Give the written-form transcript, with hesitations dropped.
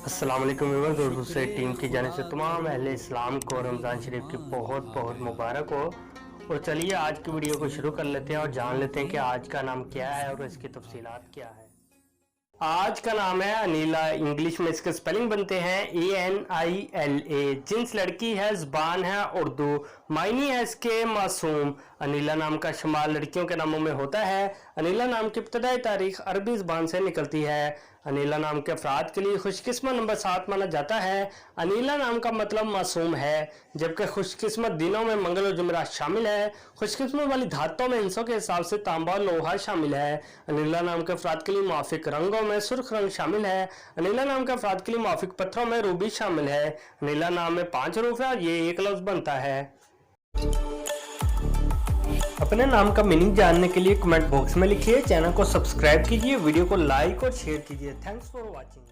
अस्सलाम वालेकुम व्यूअर्स, और दूसरे टीम की जाने से तमाम अहले इस्लाम को रमज़ान शरीफ की बहुत बहुत मुबारक हो। और चलिए आज की वीडियो को शुरू कर लेते हैं और जान लेते हैं कि आज का नाम क्या है और इसकी तफसीलात क्या है। आज का नाम है अनीला। इंग्लिश में इसके स्पेलिंग बनते हैं ANILA। जिन्स लड़की है, ज़बान है उर्दू, मायनी है इसके मासूम। अनीला नाम का शुमार लड़कियों के नामों में होता है। अनीला नाम की इब्तदाई तारीख अरबी ज़बान से निकलती है। अनीला नाम के अफराद के लिए खुशकिस्मत नंबर 7 माना जाता है। अनीला नाम का मतलब मासूम है, जबकि खुशकिस्मत दिनों में मंगल और जुमेरात शामिल है। खुशकिस्मत वाली धातों में हिस्सों के हिसाब से तांबा और लोहा शामिल है। अनीला नाम के अफराद के लिए मुआफिक रंगों में सुर्ख रंग शामिल है। अनीला नाम के अफराद के लिए मुआफिक पत्थरों में रूबी शामिल है। अनीला नाम में 5 हरूफ है और ये एक लफ्ज बनता है। अपने नाम का मीनिंग जानने के लिए कमेंट बॉक्स में लिखिए। चैनल को सब्सक्राइब कीजिए, वीडियो को लाइक और शेयर कीजिए। Thanks for watching.